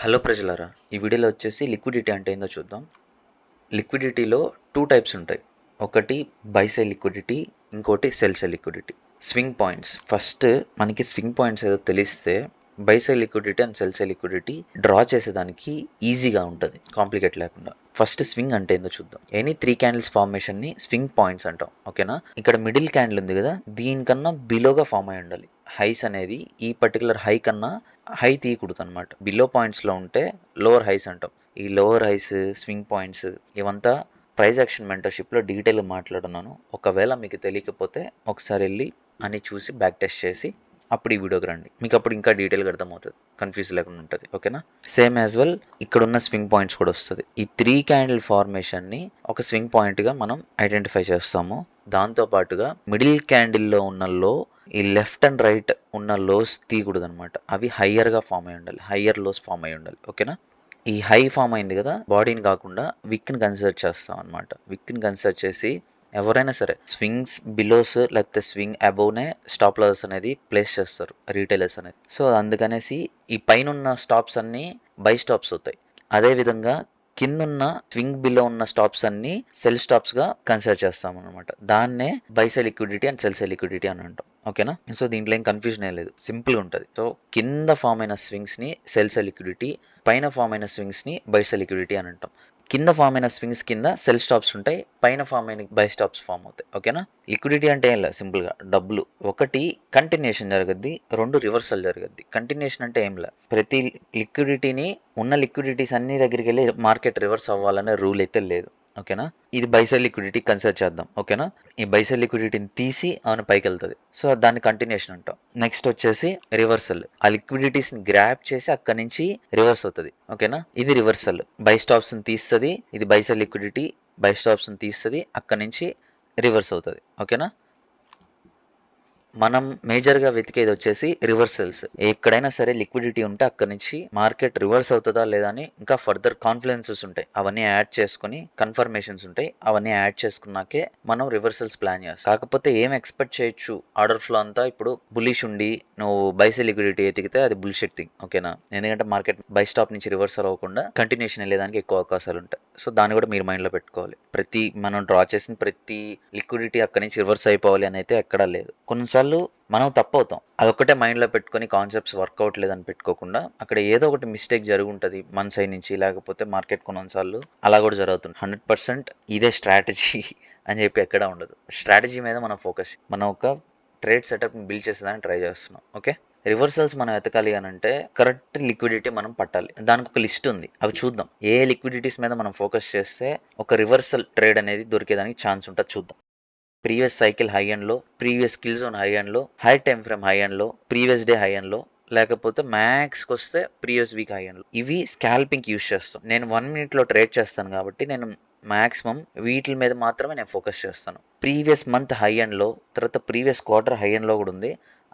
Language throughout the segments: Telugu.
హలో ప్రజలారా, ఈ వీడియోలో వచ్చేసి లిక్విడిటీ అంటే ఏందో చూద్దాం. లిక్విడిటీలో 2 టైప్స్ ఉంటాయి. ఒకటి బై సైడ్ లిక్విడిటీ, ఇంకోటి cell side liquidity. Swing points. First మనకి స్వింగ్ పాయింట్స్ ఏదో తెలిస్తే by side liquidity and cell side liquidity draw చేసేదానికి ఈజీగా ఉంటుంది, కాంప్లికేట్ లేకుండా. ఫస్ట్ స్వింగ్ అంటే ఏందో చూద్దాం. ఎనీ 3 క్యాండిల్స్ ఫార్మేషన్ని స్వింగ్ పాయింట్స్ అంటాం. ఓకేనా? ఇక్కడ మిడిల్ క్యాండిల్ ఉంది కదా, దీనికన్నా బిలోగా ఫామ్ అయి ఉండాలి. హైస్ అనేది ఈ పర్టికులర్ హై కన్నా హై తీయకూడదు అనమాట. బిలో పాయింట్స్లో ఉంటే లోవర్ హైస్ అంటాం. ఈ లోవర్ హైస్, స్వింగ్ పాయింట్స్ ఇవంతా ప్రైజ్ యాక్షన్ మెంటర్షిప్లో డీటెయిల్గా మాట్లాడున్నాను. ఒకవేళ మీకు తెలియకపోతే ఒకసారి వెళ్ళి అని చూసి బ్యాక్ టెస్ట్ చేసి అప్పుడు ఈ వీడియోకి రండి. మీకు అప్పుడు ఇంకా డీటెయిల్గా అర్థమవుతుంది, కన్ఫ్యూజ్ లేకుండా ఉంటుంది. ఓకేనా? సేమ్ యాజ్ వెల్ ఇక్కడ ఉన్న స్వింగ్ పాయింట్స్ కూడా వస్తుంది. ఈ 3 క్యాండిల్ ఫార్మేషన్ని ఒక స్వింగ్ పాయింట్గా మనం ఐడెంటిఫై చేస్తాము. దాంతోపాటుగా మిడిల్ క్యాండిల్లో ఉన్న లో, ఈ లెఫ్ట్ అండ్ రైట్ ఉన్న లోస్ తీయకూడదు అనమాట. అవి హయ్యర్గా ఫామ్ అయి ఉండాలి, హయ్యర్ లోస్ ఫామ్ అయి ఉండాలి. ఓకేనా? ఈ హై ఫామ్ అయింది కదా, బాడీని కాకుండా విక్ని కన్సిడర్ చేస్తాం అనమాట. విక్ని కన్సిడర్ చేసి ఎవరైనా సరే స్వింగ్స్ బిలోస్ లేకపోతే స్వింగ్ అబోవ్నే స్టాప్ లాస్ అనేది ప్లేస్ చేస్తారు రీటైలర్స్ అనేది. సో అందుకనేసి ఈ పైన ఉన్న స్టాప్స్ అన్నీ బై స్టాప్స్ అవుతాయి. అదేవిధంగా కిందున్న స్వింగ్ బిలో ఉన్న స్టాప్స్ అన్ని సెల్ స్టాప్స్ గా కన్సిడర్ చేస్తాం అనమాట. దాన్నే by side liquidity and cell side liquidity అని అంటాం. ఓకేనా? సో దీంట్లో ఏం కన్ఫ్యూజన్ ఏం లేదు, సింపుల్ ఉంటుంది. సో కింద ఫామ్ అయిన స్వింగ్స్ ని సెల్ సైడ్ లిక్విడిటీ, పైన ఫామ్ అయిన స్వింగ్స్ ని బై సైడ్ లిక్విడిటీ అని అంటాం. కింద ఫామ్ అయిన స్వింగ్స్ కింద సెల్ స్టాప్స్ ఉంటాయి, పైన ఫామ్ అయిన బై స్టాప్స్ ఫామ్ అవుతాయి. ఓకేనా? లిక్విడిటీ అంటే ఏం లేదు, సింపుల్ గా డబ్బులు. ఒకటి కంటిన్యూషన్ జరగద్ది, రెండు రివర్సల్ జరగద్ది. కంటిన్యూషన్ అంటే ఏం లేదు, ప్రతి లిక్విడిటీని ఉన్న లిక్విడిటీస్ అన్ని దగ్గరికి వెళ్ళి మార్కెట్ రివర్స్ అవ్వాలనే రూల్ అయితే లేదు. ఓకేనా? ఇది బై సైడ్ లిక్విడిటీ కన్సిడర్ చేద్దాం. ఓకేనా? ఈ బై సైడ్ లిక్విడిటీని తీసి అవును పైకి వెళ్తుంది. సో దాన్ని కంటిన్యూషన్ అంటాం. నెక్స్ట్ వచ్చేసి రివర్సల్. ఆ లిక్విడిటీస్ ని గ్రాప్ చేసి అక్కడి నుంచి రివర్స్ అవుతుంది. ఓకేనా? ఇది రివర్సల్. బై స్టాప్స్ ని తీస్తుంది, ఇది by side liquidity. By stops ని తీస్తుంది, అక్కడి నుంచి రివర్స్ అవుతుంది. ఓకేనా? మనం మేజర్గా వెతికేది వచ్చేసి రివర్సల్స్. ఎక్కడైనా సరే లిక్విడిటీ ఉంటే అక్కడి నుంచి మార్కెట్ రివర్స్ అవుతుందా లేదా అని ఇంకా ఫర్దర్ కాన్ఫిడెన్సెస్ ఉంటాయి, అవన్నీ యాడ్ చేసుకుని కన్ఫర్మేషన్స్ ఉంటాయి, అవన్నీ యాడ్ చేసుకున్నాకే మనం రివర్సల్స్ ప్లాన్ చేస్తాం. కాకపోతే ఏం ఎక్స్పెక్ట్ చేయొచ్చు, ఆర్డర్ ఫ్లో అంతా ఇప్పుడు బులిష్ ఉండి నువ్వు బైసే లిక్విడిటీ ఎతికితే అది బుల్షిట్ థింగ్. ఓకేనా? ఎందుకంటే మార్కెట్ బై స్టాప్ నుంచి రివర్స్ అవ్వకుండా కంటిన్యూషన్ వెళ్ళేదానికి ఎక్కువ అవకాశాలు ఉంటాయి. సో దాన్ని కూడా మీరు మైండ్లో పెట్టుకోవాలి. మనం డ్రా చేసిన ప్రతి లిక్విడిటీ అక్కడి నుంచి రివర్స్ అయిపోవాలి అని అయితే ఎక్కడా లేదు. కొన్నిసార్లు మనం తప్పవుతాం, అదొక్కటే మైండ్లో పెట్టుకొని కాన్సెప్ట్స్ వర్కౌట్ లేదని పెట్టుకోకుండా అక్కడ ఏదో ఒకటి మిస్టేక్ జరుగుంటుంది మన సైడ్ నుంచి, లేకపోతే మార్కెట్ కొన్నిసార్లు అలా కూడా జరుగుతుంది. 100% ఇదే స్ట్రాటజీ అని చెప్పి ఎక్కడా ఉండదు. స్ట్రాటజీ మీద మనం ఫోకస్, మనం ఒక ట్రేడ్ సెటప్ని బిల్డ్ చేసేదాన్ని ట్రై చేస్తున్నాం. ఓకే? రివర్సల్స్ మనం ఎతకాలి అని అంటే కరెక్ట్ లిక్విడిటీ మనం పట్టాలి. దానికి ఒక లిస్ట్ ఉంది, అవి చూద్దాం. ఏ లిక్విడిటీస్ మీద మనం ఫోకస్ చేస్తే ఒక రివర్సల్ ట్రేడ్ అనేది దొరికేదానికి ఛాన్స్ ఉంటుంది, చూద్దాం. Previous cycle high and low, previous kill zone high and low, high time frame high and low, previous day high and low, లేకపోతే మ్యాక్స్కి వస్తే ప్రీవియస్ వీక్ హై అండ్ లో. ఇవి స్కాల్పింగ్ యూస్ చేస్తాం. నేను 1 minute లో ట్రేడ్ చేస్తాను కాబట్టి నేను మాక్సిమం వీటి మీద మాత్రమే నేను ఫోకస్ చేస్తాను. ప్రీవియస్ మంత్ హై అండ్ లో, తర్వాత ప్రీవియస్ క్వార్టర్ హై అండ్ లో కూడా ఉంది.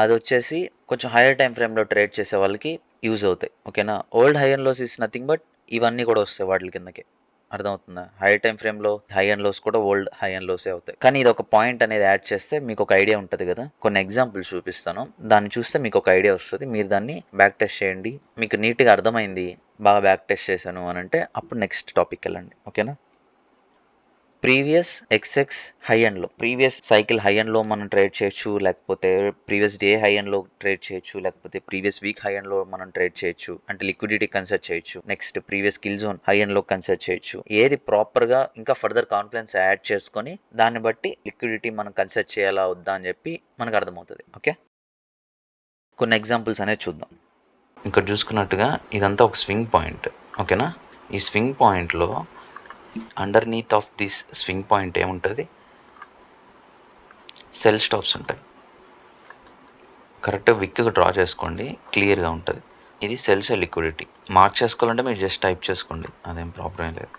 అది వచ్చేసి కొంచెం హైయర్ టైం ఫ్రేమ్లో ట్రేడ్ చేసే వాళ్ళకి యూజ్ అవుతాయి. ఓకేనా? Old high and lows is nothing but ఇవన్నీ కూడా వస్తాయి వాటి కిందకి. అర్థమవుతుందా? హై టైం ఫ్రేమ్లో హై అండ్ లోస్ కూడా ఓల్డ్ హై అండ్ లోసే అవుతాయి. కానీ ఇది ఒక పాయింట్ అనేది యాడ్ చేస్తే మీకు ఒక ఐడియా ఉంటుంది కదా. కొన్ని ఎగ్జాంపుల్స్ చూపిస్తాను, దాన్ని చూస్తే మీకు ఒక ఐడియా వస్తుంది. మీరు దాన్ని బ్యాక్ టెస్ట్ చేయండి. మీకు నీట్గా అర్థమైంది, బాగా బ్యాక్ టెస్ట్ చేశాను అని అంటే అప్పుడు నెక్స్ట్ టాపిక్ వెళ్ళండి. ఓకేనా? Previous XX high and low, previous cycle high and లో మనం ట్రేడ్ చేయొచ్చు, లేకపోతే ప్రీవియస్ డే హై అండ్ లో ట్రేడ్ చేయొచ్చు, లేకపోతే ప్రీవియస్ వీక్ హై అండ్ లో మనం ట్రేడ్ చేయొచ్చు, అంటే లిక్విడిటీ కన్సిడర్ చేయొచ్చు. Next previous kill zone high and లో కన్సిడర్ చేయొచ్చు. ఏది ప్రాపర్ గా ఇంకా ఫర్దర్ కాన్ఫిడెన్స్ యాడ్ చేసుకొని దాన్ని బట్టి లిక్విడిటీ మనం కన్సిడర్ చేయాలా వద్దా అని చెప్పి మనకు అర్థమవుతుంది. ఓకే? కొన్ని ఎగ్జాంపుల్స్ అనేది చూద్దాం. ఇక్కడ చూసుకున్నట్టుగా ఇదంతా ఒక స్వింగ్ పాయింట్. ఓకేనా? ఈ స్వింగ్ పాయింట్లో underneath of this swing point ఏముంటుంది? సెల్ స్టాప్స్ ఉంటాయి. కరెక్ట్గా విక్గా డ్రా చేసుకోండి, క్లియర్గా ఉంటుంది. ఇది సెల్స్ లిక్విడిటీ. మార్క్ చేసుకోవాలంటే మీరు జస్ట్ టైప్ చేసుకోండి, అదేం ప్రాబ్లం లేదు.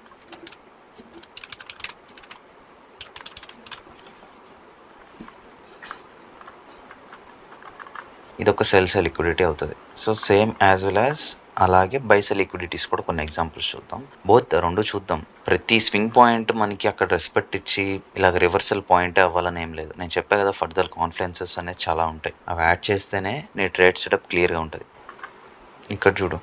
ఇదొక సెల్స్ లిక్విడిటీ అవుతుంది. So same as well as అలాగే బైసె లిక్విడిటీస్ కూడా కొన్ని ఎగ్జాంపుల్స్ చూద్దాం. రెండు చూద్దాం. ప్రతి స్వింగ్ పాయింట్ మనకి అక్కడ రెస్పెక్ట్ ఇచ్చి ఇలాగ రివర్సల్ పాయింట్ అవ్వాలని ఏం లేదు. నేను చెప్పా కదా, ఫర్దర్ కాన్ఫిడెన్సెస్ అనేది చాలా ఉంటాయి, అవి యాడ్ చేస్తేనే నీ ట్రేడ్ సెటప్ క్లియర్గా ఉంటుంది. ఇక్కడ చూడు,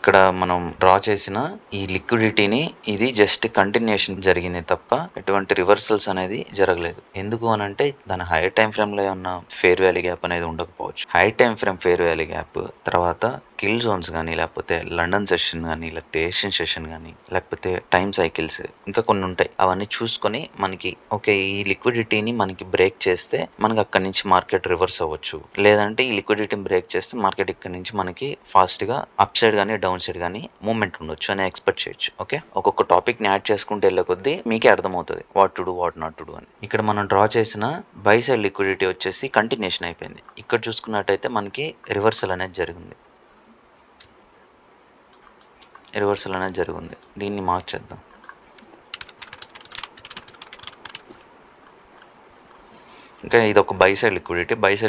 ఇక్కడ మనం డ్రా చేసిన ఈ లిక్విడిటీని ఇది జస్ట్ కంటిన్యూషన్ జరిగింది తప్ప ఎటువంటి రివర్సల్స్ అనేది జరగలేదు. ఎందుకు అనంటే దాని హైయర్ టైమ్ ఫ్రేమ్‌లో ఏమన్నా ఫెయిర్ వాల్యూ గ్యాప్ అనేది ఉండకపోవచ్చు. High time frame fair value gap, తర్వాత కిల్ జోన్స్ గానీ, లేకపోతే లండన్ సెషన్ గానీ, లేకపోతే ఏషియన్ సెషన్ గానీ, లేకపోతే టైమ్ సైకిల్స్ ఇంకా కొన్ని ఉంటాయి. అవన్నీ చూసుకొని మనకి ఓకే ఈ లిక్విడిటీని మనకి బ్రేక్ చేస్తే మనకి అక్కడి నుంచి మార్కెట్ రివర్స్ అవ్వచ్చు. లేదంటే ఈ లిక్విడిటీని బ్రేక్ చేస్తే మార్కెట్ ఇక్కడి నుంచి మనకి ఫాస్ట్‌గా అప్ సైడ్ గానీ, డౌన్ సైడ్ గానీ మూవ్‌మెంట్ ఉండొచ్చు అని ఎక్స్‌పెక్ట్ చేయొచ్చు. ఓకే. ఒక్కొక్క టాపిక్‌ని యాడ్ చేసుకుంటూ వెళ్ళే కొద్దీ మీకే అర్థమవుతది. What to do, what not to do అని. ఇక్కడ మనం డ్రా చేసిన బై సైడ్ లిక్విడిటీ వచ్చేసి కంటిన్యూషన్ అయిపోయింది. ఇక్కడ చూసుకున్నట్టయితే మనకి రివర్సల్ అనేది జరిగింది. దీన్ని మార్క్ చేద్దాం. ఇంకా ఇది ఒక బై సైడ్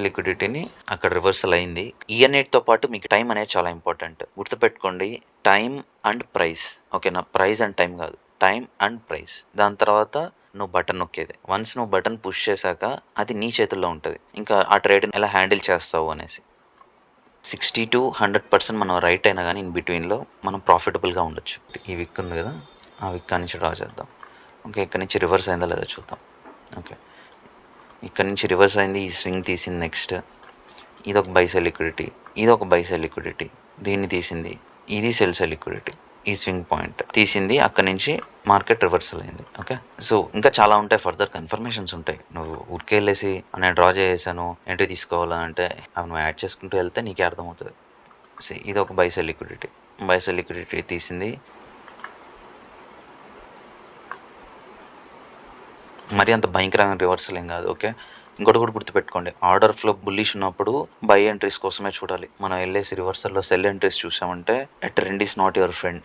లిక్విడిటీని అక్కడ రివర్సల్ అయింది. ఈ అన్నిటితో పాటు మీకు టైం అనేది చాలా ఇంపార్టెంట్. గుర్తుపెట్టుకోండి, టైం అండ్ ప్రైస్. ఓకేనా, ప్రైస్ అండ్ టైం కాదు, టైం అండ్ ప్రైస్. దాని తర్వాత నువ్వు బటన్ నొక్కేది. వన్స్ నువ్వు బటన్ పుష్ చేశాక అది నీ చేతుల్లో ఉంటుంది. ఇంకా ఆ ట్రేడ్ని ఎలా హ్యాండిల్ చేస్తావు అనేసి. 60-100% మనం రైట్ అయినా కానీ ఇన్ బిట్వీన్లో మనం ప్రాఫిటబుల్గా ఉండొచ్చు. ఈ విక్ ఉంది కదా, ఆ విక్ నుంచి డ్రా చేద్దాం. ఓకే, ఇక్కడ నుంచి రివర్స్ అయిందా లేదా చూద్దాం. ఓకే, ఇక్కడ నుంచి రివర్స్ అయింది, ఈ స్వింగ్ తీసింది. నెక్స్ట్ ఇది ఒక బై సైడ్ లిక్విడిటీ, దీన్ని తీసింది. ఇది సెల్ సైడ్ లిక్విడిటీ, ఈ స్వింగ్ పాయింట్ తీసింది. అక్కడ నుంచి మార్కెట్ రివర్సల్ అయింది. ఓకే, సో ఇంకా చాలా ఉంటాయి, ఫర్దర్ కన్ఫర్మేషన్స్ ఉంటాయి. నువ్వు ఊరికే వెళ్ళేసి నేను డ్రా చేసాను ఎంట్రీ తీసుకోవాలా అంటే అవి నువ్వు యాడ్ చేసుకుంటూ వెళ్తే నీకే అర్థమవుతుంది. ఇది ఒక బై సైడ్ లిక్విడిటీ తీసింది. మరి అంత భయంకరమైన రివర్సల్ ఏం కాదు. ఓకే, ఇంకోటి కూడా గుర్తుపెట్టుకోండి, ఆర్డర్ ఫ్లో బుల్లిష్ ఉన్నప్పుడు బై ఎంట్రీస్ కోసమే చూడాలి. మనం వెళ్ళేసి రివర్సల్లో సెల్ ఎంట్రీస్ చూసామంటే trend is not your friend.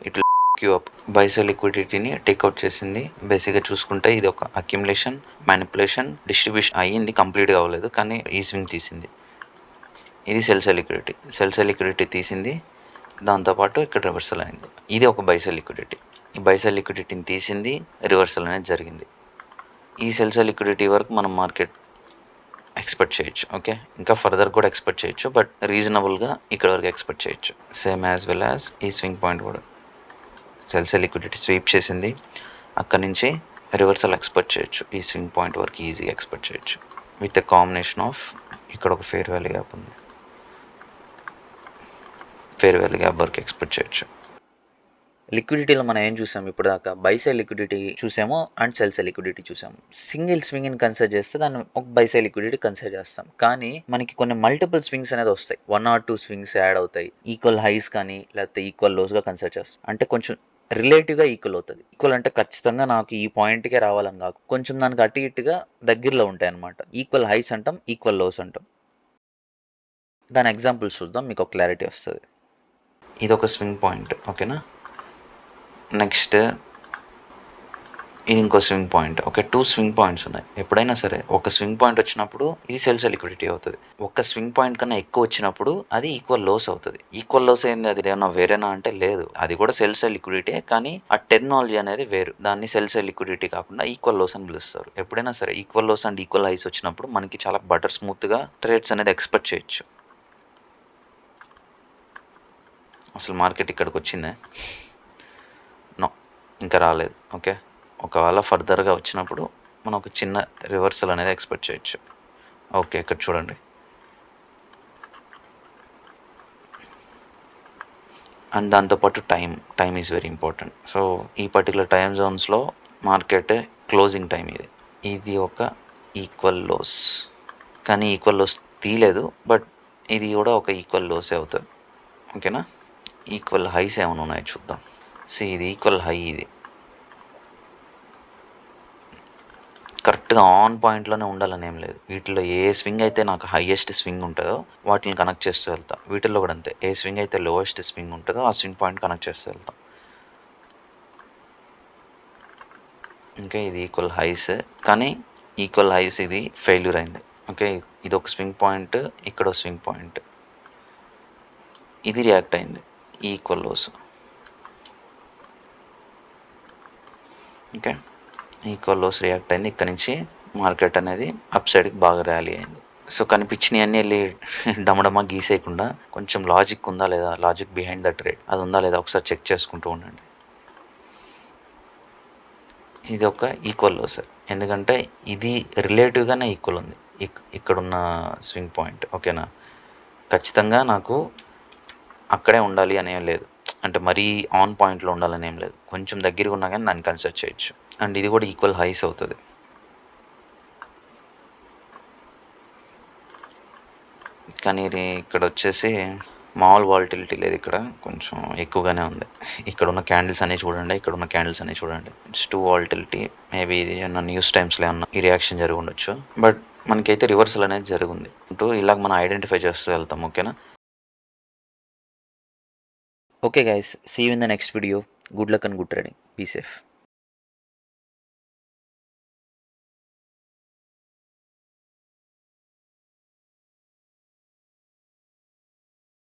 It will queue up. Buy side లిక్విడిటీని టేక్అవుట్ చేసింది. బేసిక్గా చూసుకుంటే ఇది ఒక అక్యుములేషన్, మ్యానిపులేషన్, డిస్ట్రిబ్యూషన్ అయ్యింది, కంప్లీట్గా అవ్వలేదు, కానీ ఈ స్వింగ్ తీసింది. ఇది సెల్ సైడ్ లిక్విడిటీ తీసింది. దాంతోపాటు ఇక్కడ రివర్సల్ అయింది. ఇది ఒక బై సైడ్ లిక్విడిటీ. ఈ బై సైడ్ లిక్విడిటీని తీసింది, రివర్సల్ అనేది జరిగింది. ఈ సెల్ సైడ్ లిక్విడిటీ వరకు మనం మార్కెట్ ఎక్స్పెక్ట్ చేయొచ్చు. ఓకే, ఇంకా ఫర్దర్ కూడా ఎక్స్పెక్ట్ చేయొచ్చు, బట్ రీజనబుల్గా ఇక్కడ వరకు ఎక్స్పెక్ట్ చేయొచ్చు. సేమ్ యాజ్ వెల్ యాజ్ ఈ స్వింగ్ పాయింట్ కూడా సెల్ సైడ్ లిక్విడిటీ స్వీప్ చేసింది. అక్కడి నుంచి రివర్సల్ ఎక్స్పెక్ట్ చేయొచ్చు. ఈ స్వింగ్ పాయింట్ వరకు ఈజీగా ఎక్స్పెక్ట్ చేయొచ్చు విత్ ఎ కాంబినేషన్ ఆఫ్ ఇక్కడ ఒక ఫెయిర్ వాల్యూ గ్యాప్ ఉంది, ఫెయిర్ వాల్యూ గ్యాప్ వరకు ఎక్స్పెక్ట్ చేయొచ్చు. లిక్విడిటీలో మనం ఏం చూసాము ఇప్పుడు దాకా? బై సైడ్ లిక్విడిటీ చూసాము అండ్ సెల్ సైడ్ లిక్విడిటీ చూసాము. సింగిల్ స్వింగ్ని కన్సిడర్ చేస్తే దాన్ని ఒక బై సైడ్ లిక్విడిటీ కన్సిడర్ చేస్తాం. కానీ మనకి కొన్ని మల్టిపుల్ స్వింగ్స్ అనేది వస్తాయి. 1 or 2 స్వింగ్స్ యాడ్ అవుతాయి. ఈక్వల్ హైస్ కానీ లేకపోతే ఈక్వల్ లోస్గా కన్సిడర్ చేస్తాం. అంటే కొంచెం రిలేటివ్గా ఈక్వల్ అవుతుంది. ఈక్వల్ అంటే ఖచ్చితంగా నాకు ఈ పాయింట్కే రావాలని కాదు, కొంచెం దానికి అటు ఇటుగా దగ్గరలో ఉంటాయి అనమాట. ఈక్వల్ హైస్ అంటాం, ఈక్వల్ లోస్ అంటాం. దాని ఎగ్జాంపుల్స్ చూద్దాం, మీకు ఒక క్లారిటీ వస్తుంది. ఇది ఒక స్వింగ్ పాయింట్. ఓకేనా, నెక్స్ట్ ఇది ఇంకో swing point. Okay, 2 swing points ఉన్నాయి. ఎప్పుడైనా సరే ఒక స్వింగ్ పాయింట్ వచ్చినప్పుడు ఇది సెల్ సైడ్ లిక్విడిటీ అవుతుంది. ఒక స్వింగ్ పాయింట్ కన్నా ఎక్కువ వచ్చినప్పుడు అది ఈక్వల్ లోస్ అవుతుంది. ఈక్వల్ లోస్ అయింది అది ఏమన్నా వేరేనా అంటే లేదు, అది కూడా సెల్ సైడ్ లిక్విడిటీ, కానీ ఆ టెర్మినాలజీ అనేది వేరు. దాన్ని సెల్ సైడ్ లిక్విడిటీ కాకుండా ఈక్వల్ లోస్ అని పిలుస్తారు. ఎప్పుడైనా సరే equal lows and equal highs వచ్చినప్పుడు మనకి చాలా బటర్ స్మూత్గా ట్రేడ్స్ అనేది ఎక్స్పెక్ట్ చేయొచ్చు. అసలు మార్కెట్ ఇక్కడికి వచ్చిందే? నో, ఇంకా రాలేదు. ఓకే, ఒకవేళ ఫర్దర్గా వచ్చినప్పుడు మనం ఒక చిన్న రివర్సల్ అనేది ఎక్స్పెక్ట్ చేయొచ్చు. ఓకే, ఇక్కడ చూడండి, అండ్ దాంతోపాటు time is very important. So ఈ పర్టికులర్ టైం జోన్స్లో మార్కెట్ క్లోజింగ్ టైం ఇది ఒక ఈక్వల్ లోస్, కానీ ఈక్వల్ లోస్ తీయలేదు, బట్ ఇది కూడా ఒక ఈక్వల్ లోసే అవుతుంది. ఓకేనా, ఈక్వల్ హైస్ ఏమైనా ఉన్నాయో చూద్దాం. ఇది ఈక్వల్ హై, ఇది కరెక్ట్గా ఆన్ పాయింట్లోనే ఉండాలని ఏం లేదు. వీటిలో ఏ స్వింగ్ అయితే నాకు హైయెస్ట్ స్వింగ్ ఉంటుందో వాటిని కనెక్ట్ చేస్తూ వెళ్తాం. వీటిల్లో కూడా అంతే, ఏ స్వింగ్ అయితే లోయెస్ట్ స్వింగ్ ఉంటుందో ఆ స్వింగ్ పాయింట్ కనెక్ట్ చేస్తూ వెళ్తాం. ఇంకా ఇది ఈక్వల్ హైస్, కానీ ఈక్వల్ హైస్ ఇది ఫెయిల్యూర్ అయింది. ఓకే, ఇది ఒక స్వింగ్ పాయింట్, ఇక్కడ ఒక స్వింగ్ పాయింట్, ఇది రియాక్ట్ అయింది, equal lows. Okay, equal lows react అయింది. ఇక్కడ నుంచి మార్కెట్ అనేది అప్ సైడ్కి బాగా ర్యాలీ అయింది. సో కనిపించినవన్నీ వెళ్ళి డమడమా గీసేయకుండా కొంచెం లాజిక్ ఉందా లేదా, లాజిక్ బిహైండ్ ద ట్రేడ్ అది ఉందా లేదా ఒకసారి చెక్ చేసుకుంటూ ఉండండి. ఇది ఒక ఈక్వల్ లో సార్, ఎందుకంటే ఇది రిలేటివ్గానే ఈక్వల్ ఉంది ఇక్కడున్న స్వింగ్ పాయింట్. ఓకేనా, ఖచ్చితంగా నాకు అక్కడే ఉండాలి అనేం లేదు, అంటే మరీ ఆన్ పాయింట్లో ఉండాలని ఏం లేదు, కొంచెం దగ్గరగా ఉన్నా కానీ దాన్ని కన్సిడర్ చేయొచ్చు. అండ్ ఇది కూడా ఈక్వల్ హైస్ అవుతుంది. కానీ ఇది ఇక్కడ వచ్చేసి మామూలు వాలిటిలిటీ లేదు, ఇక్కడ కొంచెం ఎక్కువగానే ఉంది. ఇక్కడ ఉన్న క్యాండిల్స్ అన్ని చూడండి, ఇక్కడ ఉన్న క్యాండిల్స్ అన్ని చూడండి, ఇట్స్ టూ వాలిటిలిటీ. మేబీ ఇది ఏమన్నా న్యూస్ టైమ్స్లో ఏమన్నా ఈ రియాక్షన్ జరిగి ఉండొచ్చు, బట్ మనకైతే రివర్సల్ అనేది జరిగింది అంటూ ఇలాగ మనం ఐడెంటిఫై చేస్తూ వెళ్తాం. ఓకేనా. Okay guys, see you in the next video. Good luck and good trading. Be safe.